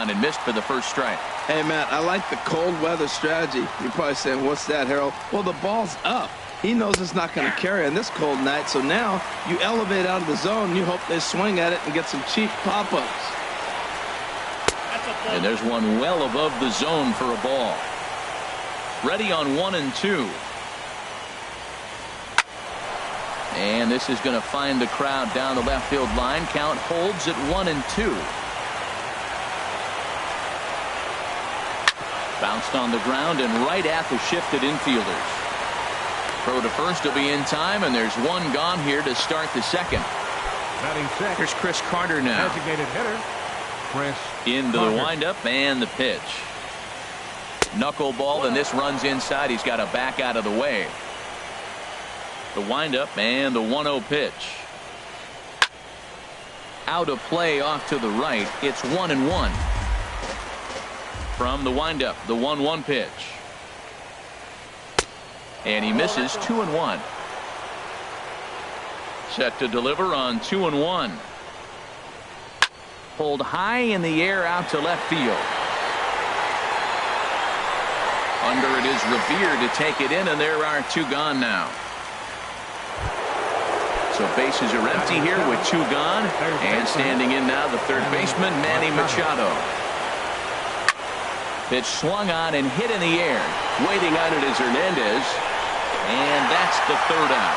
down and missed for the first strike. Hey, Matt, I like the cold weather strategy. You're probably saying, what's that, Harold? Well, the ball's up. He knows it's not going to carry on this cold night, so now you elevate out of the zone, and you hope they swing at it and get some cheap pop-ups. And there's one well above the zone for a ball. Ready on 1-2. And this is going to find the crowd down the left field line. Count holds at 1-2. Bounced on the ground and right at the shifted infielders. Throw to first will be in time, and there's one gone here to start the second. Here's Chris Carter now. Designated hitter, Chris into Carter. The windup and the pitch. Knuckleball, and this runs inside. He's got to back out of the way. The windup and the 1-0 pitch. Out of play off to the right. It's 1-1. From the windup, the 1-1 pitch. And he misses 2-1. Set to deliver on 2-1. Pulled high in the air out to left field. Under it is Revere to take it in, and there are two gone now. So bases are empty here with two gone, and standing in now the third baseman, Manny Machado. Pitch swung on and hit in the air. Waiting on it is Hernandez, and that's the third out.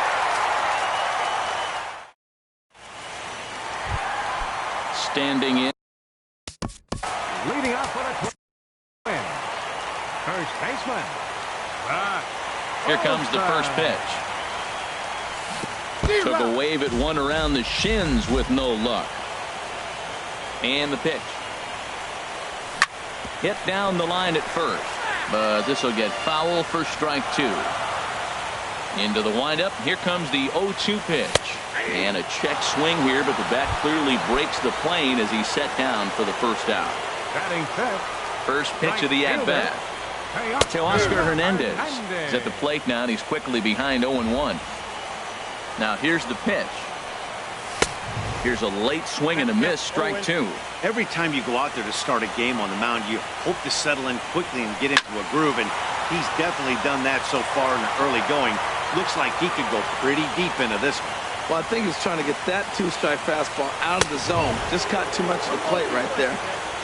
Standing in. Leading off for the win. First baseman. Here comes the first pitch. Took a wave at one around the shins with no luck. And the pitch. Hit down the line at first, but this will get foul for strike two. Into the windup. Here comes the 0-2 pitch. And a check swing here, but the bat clearly breaks the plane as he's set down for the first out. Batting fifth. First pitch of the at-bat to Oscar Hernandez. He's at the plate now, and he's quickly behind 0-1. Now here's the pitch. Here's a late swing and a miss, strike two. Every time you go out there to start a game on the mound, you hope to settle in quickly and get into a groove, and he's definitely done that so far in the early going. Looks like he could go pretty deep into this one. Well, I think he's trying to get that two-strike fastball out of the zone. Just caught too much of the plate right there.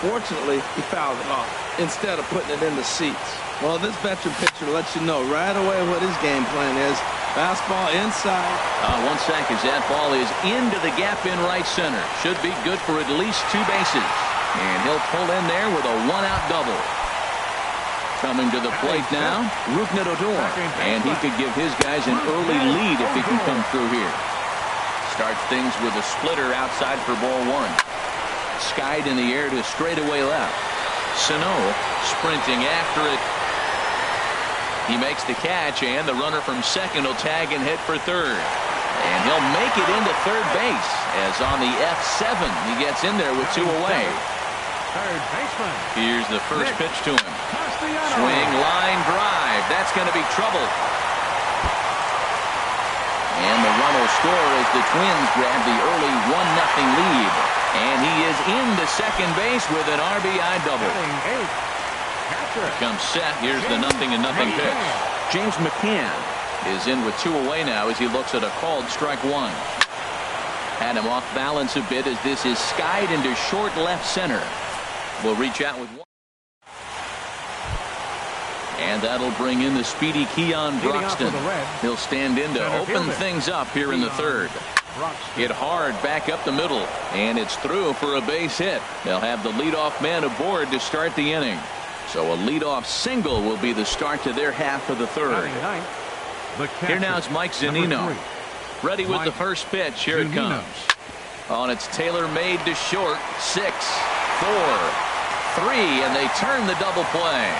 Fortunately, he fouled it off instead of putting it in the seats. Well, this veteran pitcher lets you know right away what his game plan is. Fastball inside. 1 second. That ball is into the gap in right center. Should be good for at least two bases. And he'll pull in there with a one-out double. Coming to the plate now, Rougned Odor. And he could give his guys an early lead if he can come through here. Starts things with a splitter outside for ball one. Skied in the air to straightaway left. Sano sprinting after it. He makes the catch, and the runner from second will tag and hit for third. And he'll make it into third base, as on the F7 he gets in there with two away. Third baseman. Here's the first pitch to him. Swing, line drive. That's going to be trouble. And the run will score as the Twins grab the early 1-0 lead. And he is into second base with an RBI double. Comes set. Here's the 0-0 pitch. James McCann is in with two away now as he looks at a called strike one. Had him off balance a bit as this is skied into short left center. Will reach out with one. And that'll bring in the speedy Keon Broxton. He'll stand in to open things up here in the third. Hit hard back up the middle, and it's through for a base hit. They'll have the leadoff man aboard to start the inning. So a leadoff single will be the start to their half of the third. Here now is Mike Zunino. Ready with the first pitch. Here it comes. Oh, and it's tailor-made to short. 6, 4, 3, and they turn the double play.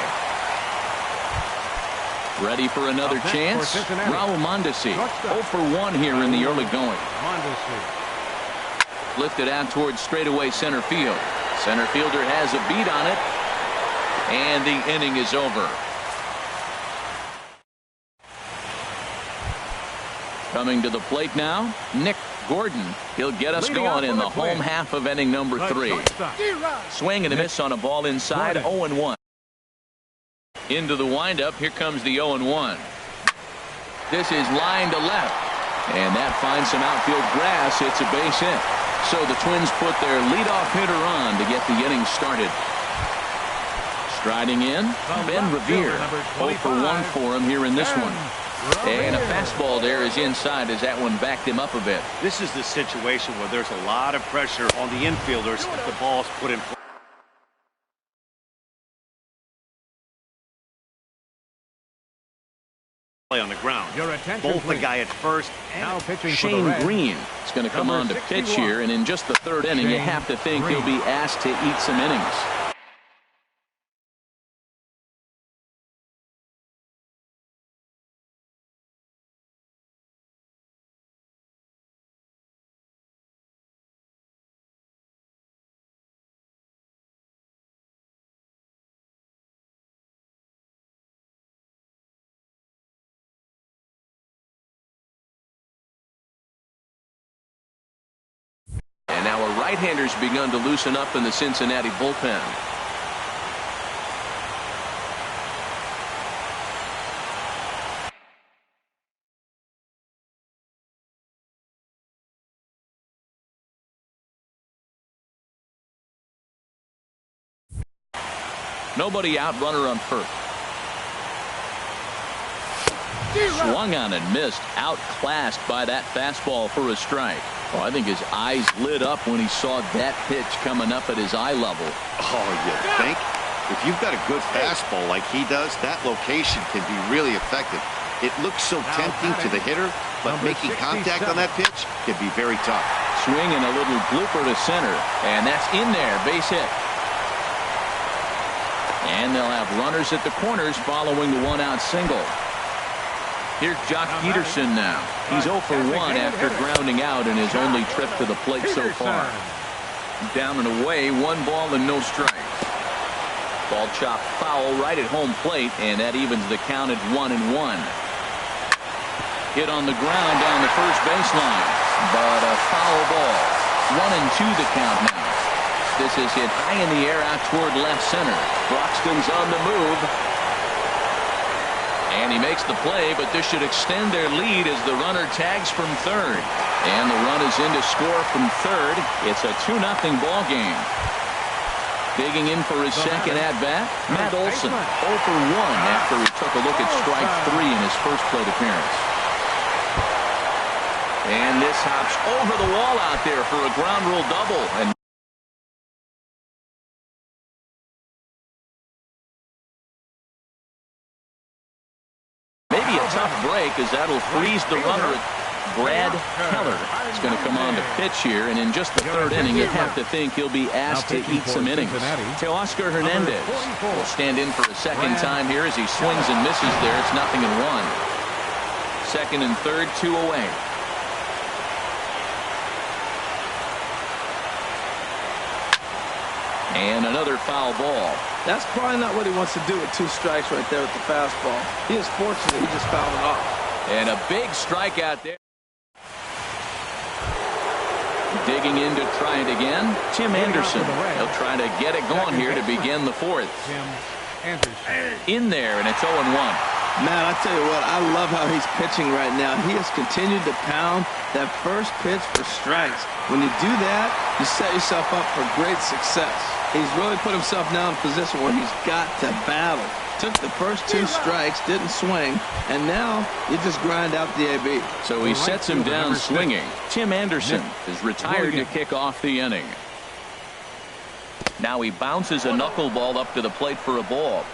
Ready for another chance? Raul Mondesi, 0 for 1 here in the early going. Lifted out towards straightaway center field. Center fielder has a beat on it, and the inning is over. Coming to the plate now, Nick Gordon, he'll get us going in the home half of inning number 3. Swing and a miss on a ball inside, 0-1. Into the windup, here comes the 0-1. This is line to left, and that finds some outfield grass. It's a base hit. So the Twins put their leadoff hitter on to get the inning started. Striding in, Ben Revere. 0 for 1 for him here in this one. And a fastball there is inside as that one backed him up a bit. This is the situation where there's a lot of pressure on the infielders if the ball's put in play on the ground. Both the guy at first and now pitching Shane Green is going to come on to pitch here, and in just the 3rd inning, you have to think he'll be asked to eat some innings. And now a right-hander's begun to loosen up in the Cincinnati bullpen. Nobody out, runner on first. Swung on and missed, outclassed by that fastball for a strike. Oh, I think his eyes lit up when he saw that pitch coming up at his eye level. Oh, you think? If you've got a good fastball like he does, that location can be really effective. It looks so tempting to the hitter, but making contact on that pitch can be very tough. Swing and a little blooper to center, and that's in there, base hit. And they'll have runners at the corners following the one-out single. Here's Jock Peterson now. He's 0 for 1 after grounding out in his only trip to the plate so far. Down and away, 1 ball and no strikes. Ball chopped foul right at home plate, and that evens the count at 1-1. Hit on the ground down the first baseline, but a foul ball. 1-2 the count now. This is hit high in the air out toward left center. Broxton's on the move. And he makes the play, but this should extend their lead as the runner tags from third. And the run is in to score from third. It's a 2-0 ball game. Digging in for his second at-bat, Matt Olson, 0 for 1 after he took a look at strike 3 in his first plate appearance. And this hops over the wall out there for a ground rule double. And maybe a tough break, as that'll freeze the runner. Brad Keller is going to come on to pitch here, and in just the third inning, you have to think he'll be asked to eat some innings. Teoscar Hernandez will stand in for a second time here as he swings and misses there. It's 0-1. Second and third, 2 away. And another foul ball. That's probably not what he wants to do with 2 strikes right there with the fastball. He is fortunate he just fouled it off. And a big strikeout there. Digging in to try it again, Tim Anderson. He'll try to get it going here to begin the fourth. In there, and it's 0-1. Man, I tell you what, I love how he's pitching right now. He has continued to pound that first pitch for strikes. When you do that, you set yourself up for great success. He's really put himself now in a position where he's got to battle. Took the first 2 strikes, didn't swing, and now you just grind out the AB. So he sets him down swinging. Tim Anderson is retired to kick off the inning. Now he bounces a knuckleball up to the plate for a ball.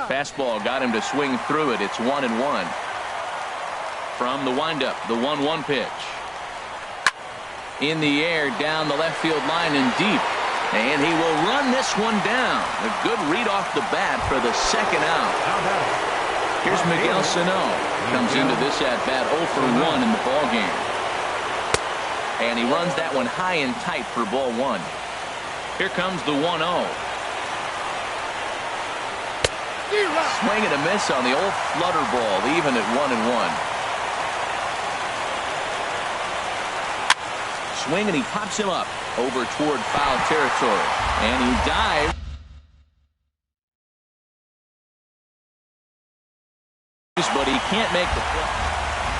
Fastball got him to swing through it. It's 1-1. From the windup, the 1-1 pitch. In the air, down the left field line and deep. And he will run this one down. A good read off the bat for the second out. Here's Miguel Sano. Comes into this at-bat 0 for 1 in the ball game. And he runs that one high and tight for ball 1. Here comes the 1-0. Swing and a miss on the old flutter ball, even at 1-1. Swing and he pops him up over toward foul territory. And he dives. But he can't make the play.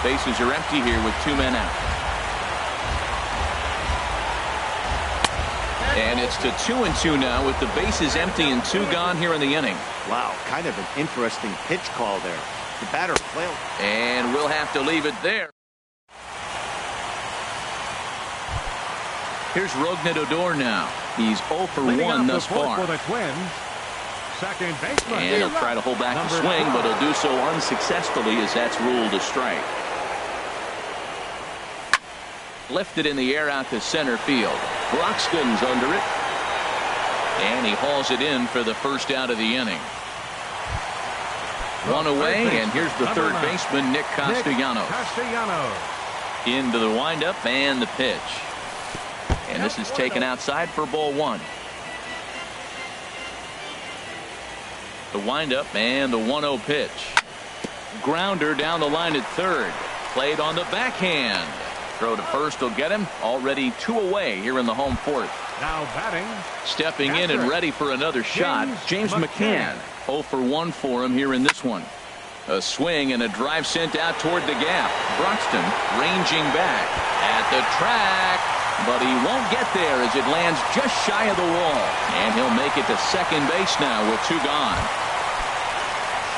Bases are empty here with 2 men out. And it's to 2-2 now with the bases empty and 2 gone here in the inning. Wow, kind of an interesting pitch call there. The batter flailed. And we'll have to leave it there. Here's Rognedodor now. He's 0 for 1 thus far. For the Twins, second baseman. And he'll try to hold back the swing, but he'll do so unsuccessfully as that's ruled a strike. Lifted in the air out to center field. Broxton's under it. And he hauls it in for the first out of the inning. 1 away, and here's the third baseman, Nick Castellanos. Into the windup and the pitch. And this is taken outside for ball 1. The windup and the 1-0 pitch. Grounder down the line at third. Played on the backhand. Throw to first will get him. Already 2 away here in the home fourth. Now batting. Stepping in and ready for another shot, James McCann. 0 for 1 for him here in this one. A swing and a drive sent out toward the gap. Broxton ranging back at the track. But he won't get there as it lands just shy of the wall. And he'll make it to second base now with 2 gone.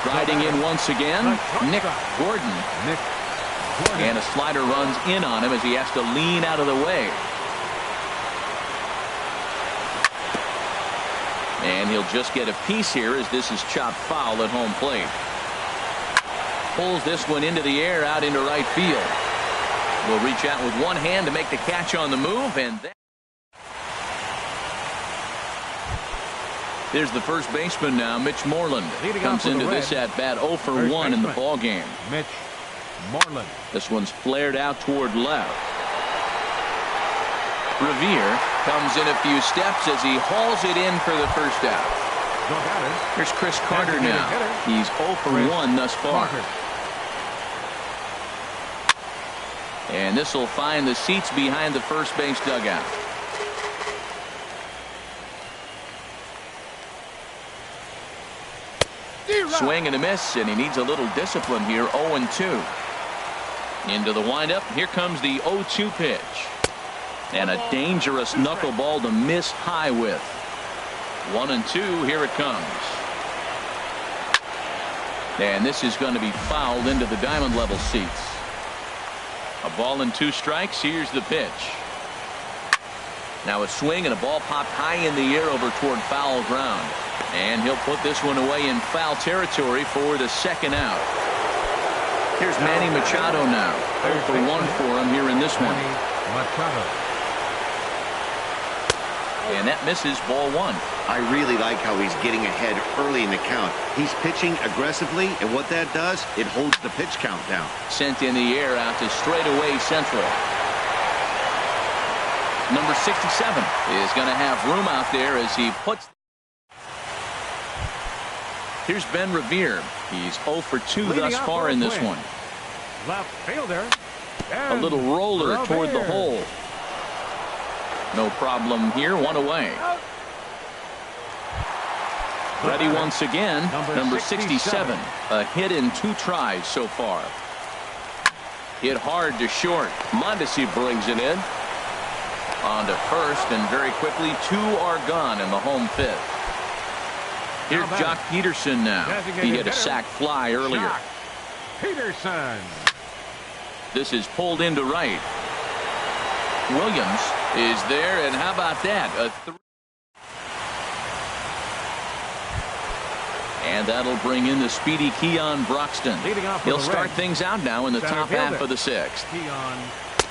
Striding in once again, Nick Gordon. And a slider runs in on him as he has to lean out of the way. And he'll just get a piece here as this is chopped foul at home plate. Pulls this one into the air out into right field. Will reach out with one hand to make the catch on the move, and then here's the first baseman now, Mitch Moreland. Comes into this at bat 0 for 1 in the ball game. Mitch Moreland. This one's flared out toward left. Revere comes in a few steps as he hauls it in for the first out. Here's Chris Carter now. He's 0 for 1 thus far. And this will find the seats behind the first base dugout. Swing and a miss, and he needs a little discipline here. 0-2. Into the windup. Here comes the 0-2 pitch. And a dangerous knuckleball to miss high with. 1-2. Here it comes. And this is going to be fouled into the diamond level seats. A ball and 2 strikes. Here's the pitch. Now a swing and a ball popped high in the air over toward foul ground. And he'll put this one away in foul territory for the second out. Here's Manny Machado now. 0 for 1 for him here in this one. And that misses ball 1. I really like how he's getting ahead early in the count. He's pitching aggressively, and what that does, it holds the pitch count down. Sent in the air out to straightaway central. Number 67 is going to have room out there as he puts. Here's Ben Revere. He's 0 for 2 thus far in this one. Left fielder. A little roller toward the hole. No problem here. 1 away. Ready once again. Number 67. A hit in 2 tries so far. Hit hard to short. Mondesi brings it in. On to first, and very quickly 2 are gone in the home fifth. Here's Jock Peterson now. He hit a sac fly earlier. Jock Peterson. This is pulled into right. Williams is there, and how about that? A 3. And that'll bring in the speedy Keon Broxton. He'll start things out now in the top half of the 6th.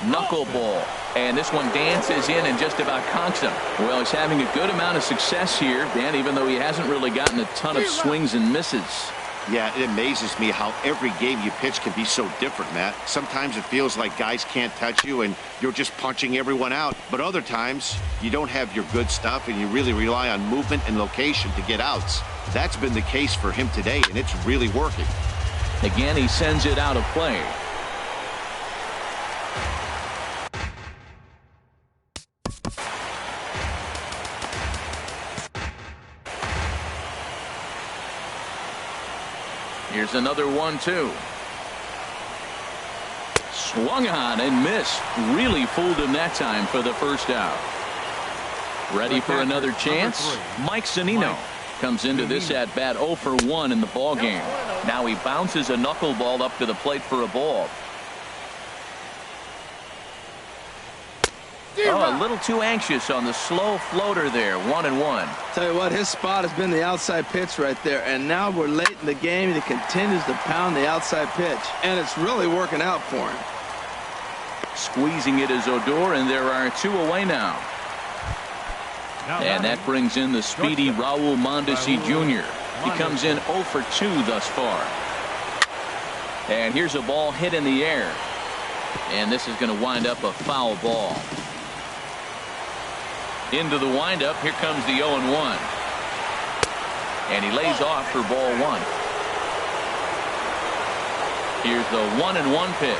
Knuckleball. And this one dances in and just about conks him. Well, he's having a good amount of success here, Dan, even though he hasn't really gotten a ton of swings and misses. Yeah, it amazes me how every game you pitch can be so different, Matt. Sometimes it feels like guys can't touch you and you're just punching everyone out. But other times, you don't have your good stuff and you really rely on movement and location to get outs. That's been the case for him today, and it's really working. Again, he sends it out of play. Here's another 1-2. Swung on and missed. Really fooled him that time for the first out. Ready for another chance? Mike Zunino comes into this at bat 0 for 1 in the ball game. Now he bounces a knuckleball up to the plate for a ball. Oh, a little too anxious on the slow floater there. 1-1. Tell you what, his spot has been the outside pitch right there, and now we're late in the game, and he continues to pound the outside pitch, and it's really working out for him. Squeezing it is Odor, and there are 2 away now. And that brings in the speedy Raul Mondesi Jr. He comes in 0 for 2 thus far. And here's a ball hit in the air, and this is going to wind up a foul ball. Into the windup, here comes the 0-1. And he lays off for ball 1. Here's the 1-1 pitch.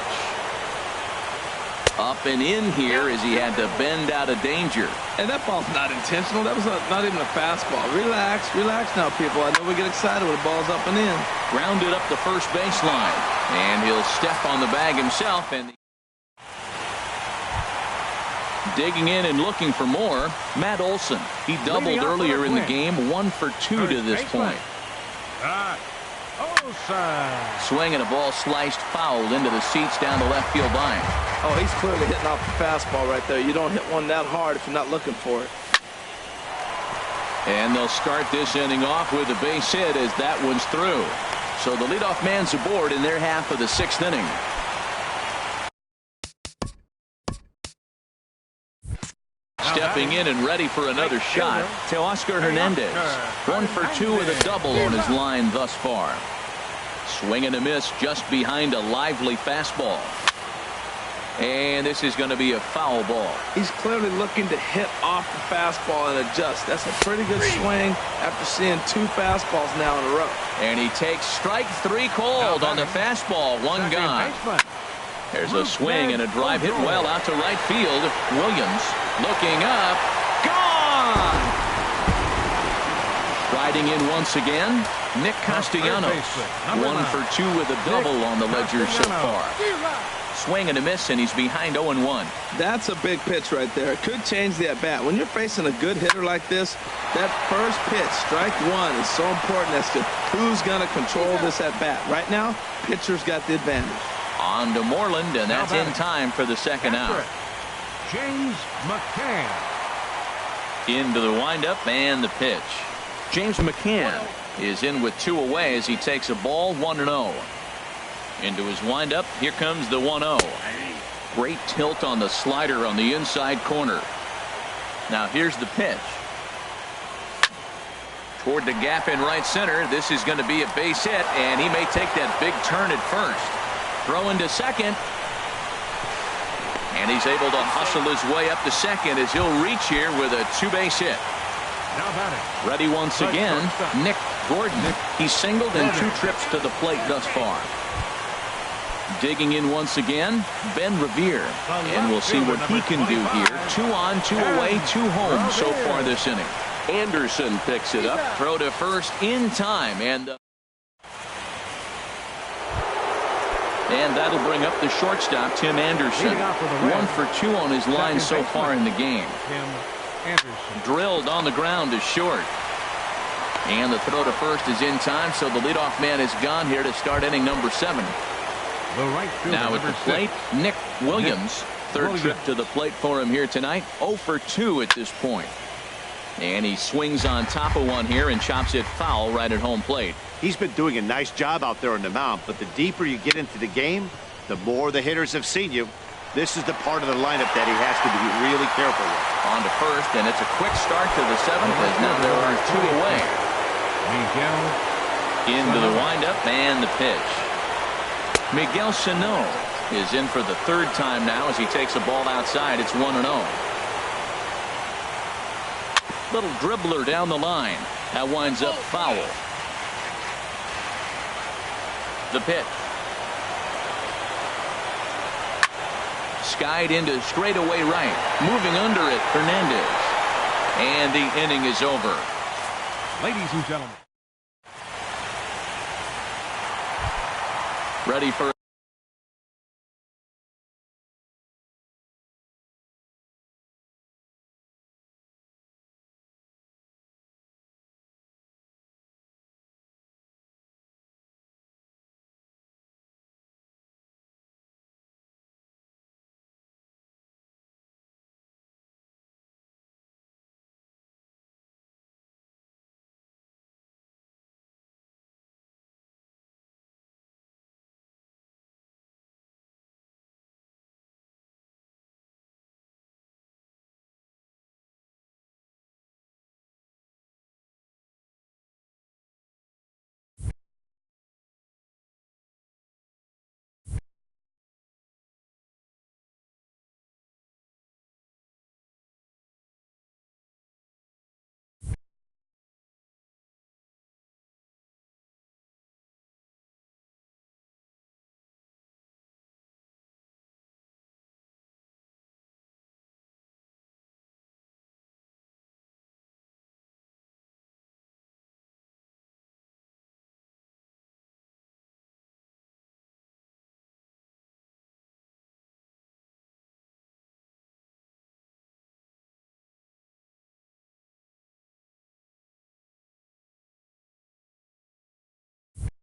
Up and in here as he had to bend out of danger. And that ball's not intentional. That was not even a fastball. Relax, relax now, people. I know we get excited when the ball's up and in. Grounded up the first baseline. And he'll step on the bag himself. And digging in and looking for more, Matt Olson. He doubled earlier in the game, 1 for 2 to this point. Swinging a ball sliced foul into the seats down the left field line. Oh, he's clearly hitting off the fastball right there. You don't hit one that hard if you're not looking for it. And they'll start this inning off with a base hit as that one's through. So the leadoff man's aboard in their half of the 6th inning. Stepping in and ready for another shot, Teoscar Hernandez. 1 for 2 with a double on his line thus far. Swing and a miss just behind a lively fastball. And this is going to be a foul ball. He's clearly looking to hit off the fastball and adjust. That's a pretty good swing after seeing 2 fastballs now in a row. And he takes strike 3 called on the fastball. 1 gone. There's a swing and a drive hit well out to right field. Williams looking up. Gone! Riding in once again, Nick Castellanos. 1 for 2 with a double on the ledger so far. Swing and a miss, and he's behind 0-1. That's a big pitch right there. It could change the at-bat. When you're facing a good hitter like this, that first pitch, strike 1, is so important as to who's going to control this at-bat. Right now, pitcher's got the advantage. On to Moreland, and that's in time for the 2nd out. James McCann. Into the windup and the pitch. James McCann is in with 2 away as he takes a ball 1-0. Into his windup, here comes the 1-0. Great tilt on the slider on the inside corner. Now here's the pitch. Toward the gap in right center. This is going to be a base hit, and he may take that big turn at first. Throw into second. And he's able to hustle his way up to second as he'll reach here with a 2-base hit. Ready once again, Nick Gordon. He's singled in 2 trips to the plate thus far. Digging in once again, Ben Revere. And we'll see what he can do here. 2 on, 2 away, 2 home so far this inning. Anderson picks it up. Throw to first in time. And that'll bring up the shortstop, Tim Anderson. 1 for 2 on his line so far in the game. Drilled on the ground to short. And the throw to first is in time, so the leadoff man is gone here to start inning number 7. Now at the plate, Nick Williams. Third trip to the plate for him here tonight. 0 for 2 at this point. And he swings on top of one here and chops it foul right at home plate. He's been doing a nice job out there on the mound, but the deeper you get into the game, the more the hitters have seen you. This is the part of the lineup that he has to be really careful with. On to first, and it's a quick start to the 7th as now there are 2 away. Into the windup and the pitch. Miguel Sano is in for the third time now as he takes a ball outside. It's 1-0. Little dribbler down the line. That winds up foul. The pitch. Skied into straightaway right. Moving under it, Hernandez. And the inning is over. Ladies and gentlemen. Ready for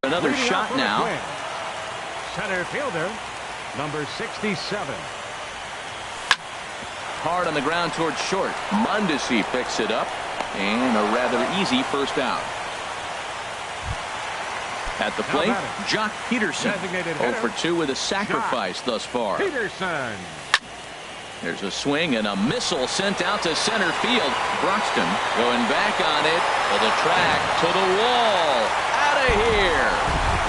another shot now. Center fielder, number 67. Hard on the ground towards short. Mundesi picks it up. And a rather easy first out. At the plate, Jock Peterson. 0 for 2 with a sacrifice thus far. Peterson. There's a swing and a missile sent out to center field. Broxton going back on it to the track, to the wall. Out of here.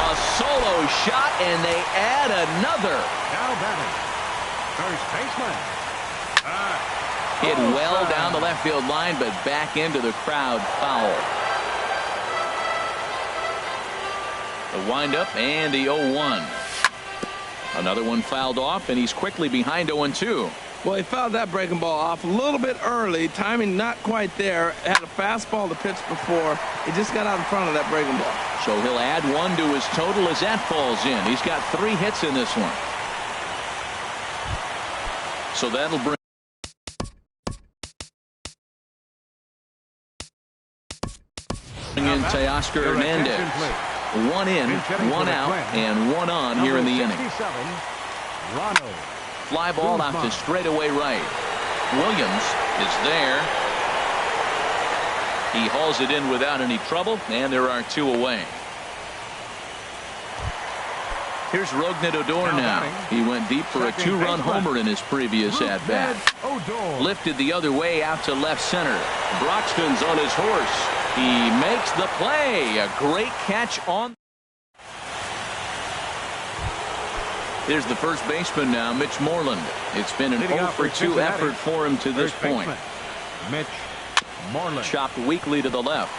A solo shot, and they add another. Now batting, first baseman. Hit well down the left field line, but back into the crowd. Foul. The windup and the 0-1. Another one fouled off, and he's quickly behind 0-2. Well, he fouled that breaking ball off a little bit early. Timing not quite there. Had a fastball to pitch before. He just got out in front of that breaking ball. So he'll add 1 to his total as that falls in. He's got 3 hits in this one. So that'll bring in Teoscar Hernandez. 1 in, 1 out, and 1 on here in the inning. Fly ball out to straightaway right. Williams is there. He hauls it in without any trouble, and there are 2 away. Here's Rougned Odor now. He went deep for a 2-run homer in his previous at-bat. Lifted the other way out to left center. Broxton's on his horse. He makes the play. A great catch on. Here's the first baseman now, Mitch Moreland. It's been an 0 for 2 effort for him to this point. Mitch Moreland. Chopped weakly to the left.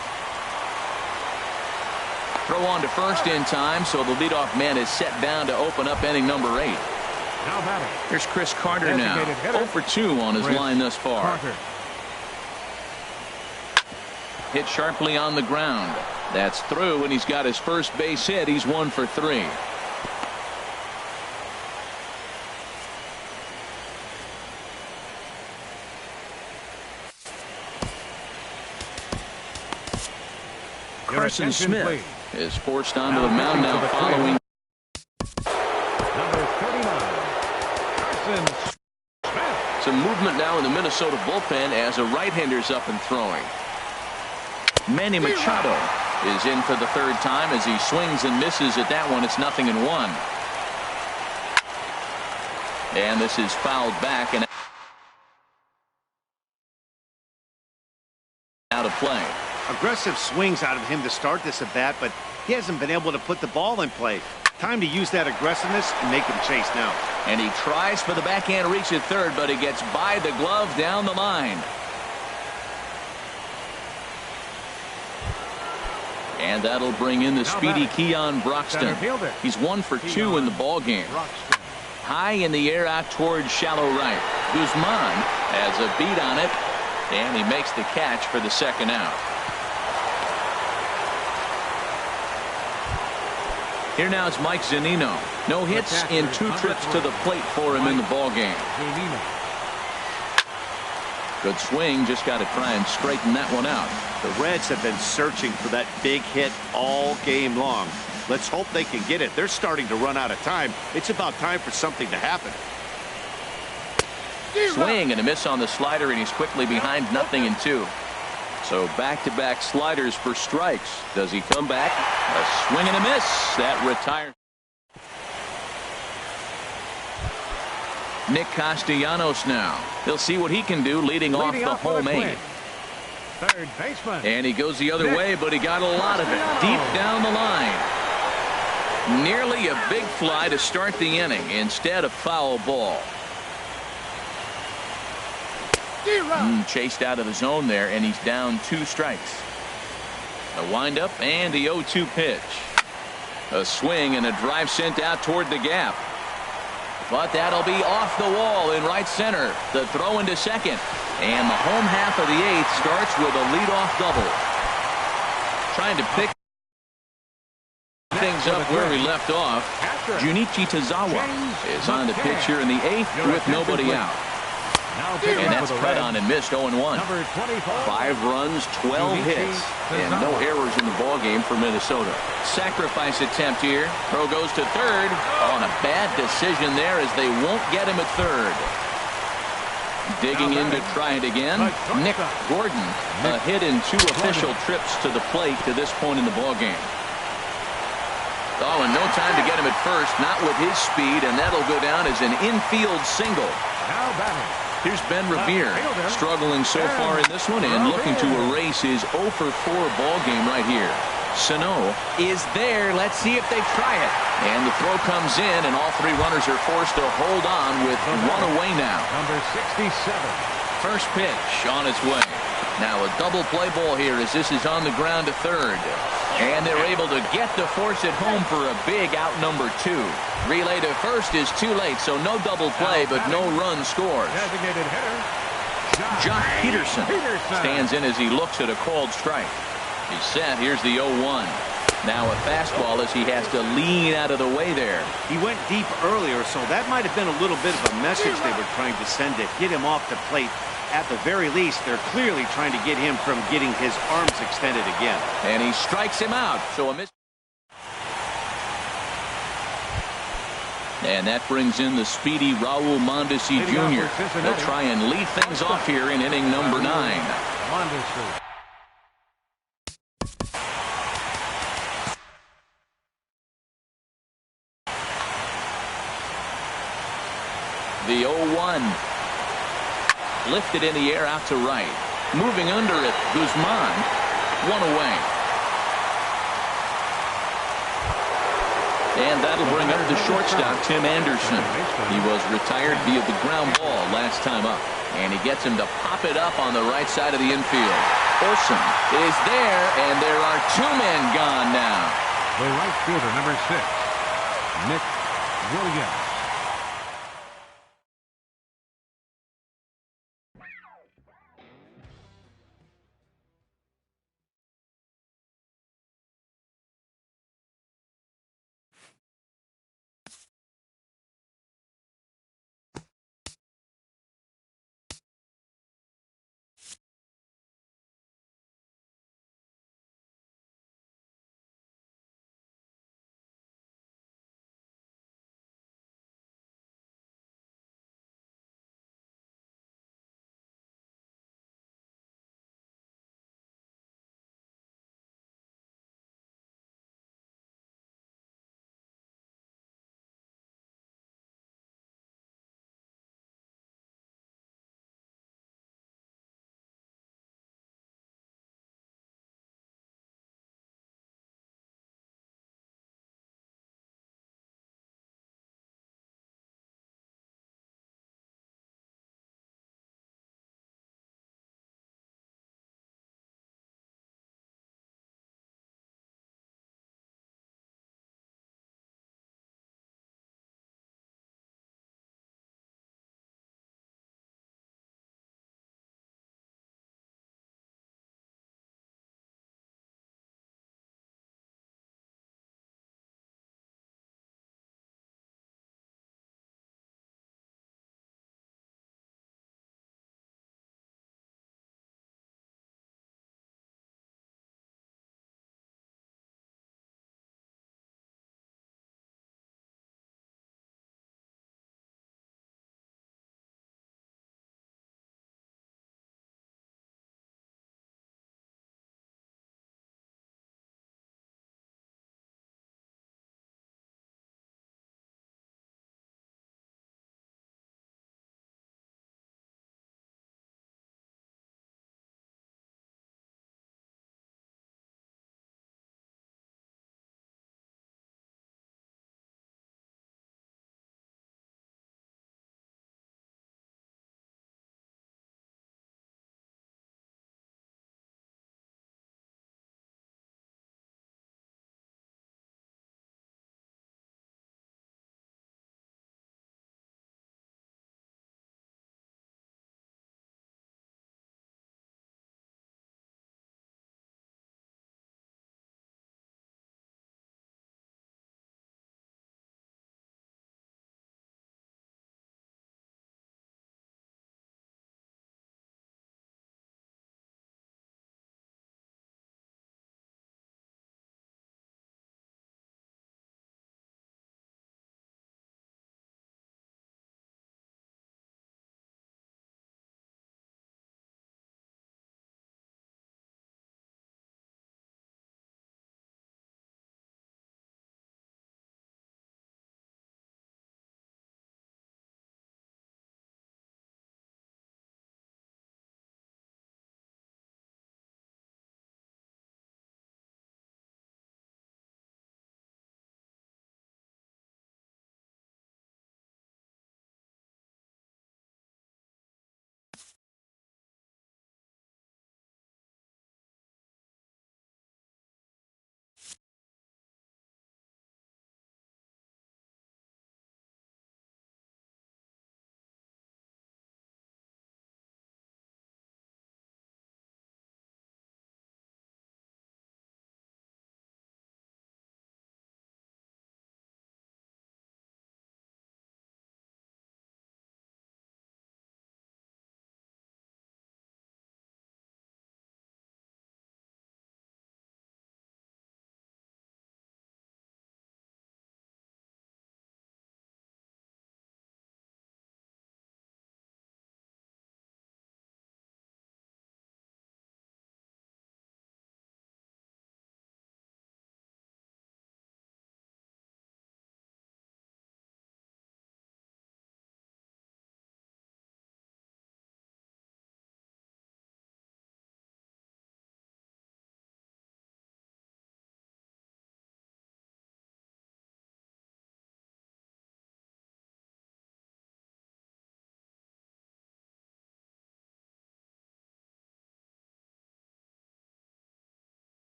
Throw on to first in time, so the leadoff man is set down to open up inning number 8. Now batting. Here's Chris Carter now. 0 for 2 on his line thus far. Carter. Hit sharply on the ground. That's through, and he's got his first base hit. He's 1 for 3. Carson Smith is forced onto the mound now following. Number 39. Carson Smith. Some movement now in the Minnesota bullpen as a right-hander's up and throwing. Manny Machado is in for the 3rd time as he swings and misses at that one. It's 0-1. And this is fouled back and out of play. Aggressive swings out of him to start this at bat, but He hasn't been able to put the ball in play. Time to use that aggressiveness and make him chase now. And he tries for the backhand reach at third, but he gets by the glove down the line. And that'll bring in the speedy Keon Broxton. He's 1 for 2 in the ball game. High in the air out towards shallow right. Guzman has a beat on it, and he makes the catch for the second out. Here now is Mike Zunino. No hits in 2 trips to the plate for him in the ball game. Good swing, just got to try and straighten that one out. The Reds have been searching for that big hit all game long. Let's hope they can get it. They're starting to run out of time. It's about time for something to happen. Swing and a miss on the slider, and he's quickly behind 0-2. So back-to-back sliders for strikes. Does he come back? A swing and a miss. That retires. Nick Castellanos now. He'll see what he can do leading off the home 8. Third baseman. And he goes the other way, but he got a lot of it deep down the line. Nearly a big fly to start the inning. Instead, a foul ball. Chased out of the zone there, and he's down 2 strikes. A windup and the 0-2 pitch. A swing and a drive sent out toward the gap. But that'll be off the wall in right center. The throw into second. And the home half of the 8th starts with a leadoff double. Trying to pick things up where we left off. Junichi Tozawa is on the pitch here in the 8th with nobody out. And that's cut on and missed 0-1. 5 runs, 12 hits, and no errors in the ball game for Minnesota. Sacrifice attempt here. Throw goes to third on a bad decision there as they won't get him at third. Digging in to try it again. Nick Gordon, a hit in 2 official trips to the plate to this point in the ball game. Oh, and no time to get him at first, not with his speed, and that'll go down as an infield single. Now batting. Here's Ben Revere, struggling so far in this one and looking to erase his 0 for 4 ball game right here. Sano is there. Let's see if they try it. And the throw comes in, and all 3 runners are forced to hold on with 1 away now. Number 67. First pitch on its way. Now a double play ball here as this is on the ground to third. And they're able to get the force at home for a big out number 2. Relay to first is too late, so no double play, but no run scores. Designated hitter. Jock Peterson stands in as he looks at a called strike. He's set. Here's the 0-1. Now a fastball as he has to lean out of the way there. He went deep earlier, so that might have been a little bit of a message they were trying to send to get him off the plate. At the very least, they're clearly trying to get him from getting his arms extended again. And he strikes him out. So a miss. And that brings in the speedy Raul Mondesi Jr. They'll try and lead things off here in inning number 9. Mondesi. The 0-1. Lifted in the air out to right. Moving under it, Guzman. 1 away. And that'll bring up the shortstop, Tim Anderson. He was retired via the ground ball last time up. And he gets him to pop it up on the right side of the infield. Olsen is there, and there are 2 men gone now. The right fielder, number 6, Nick Williams.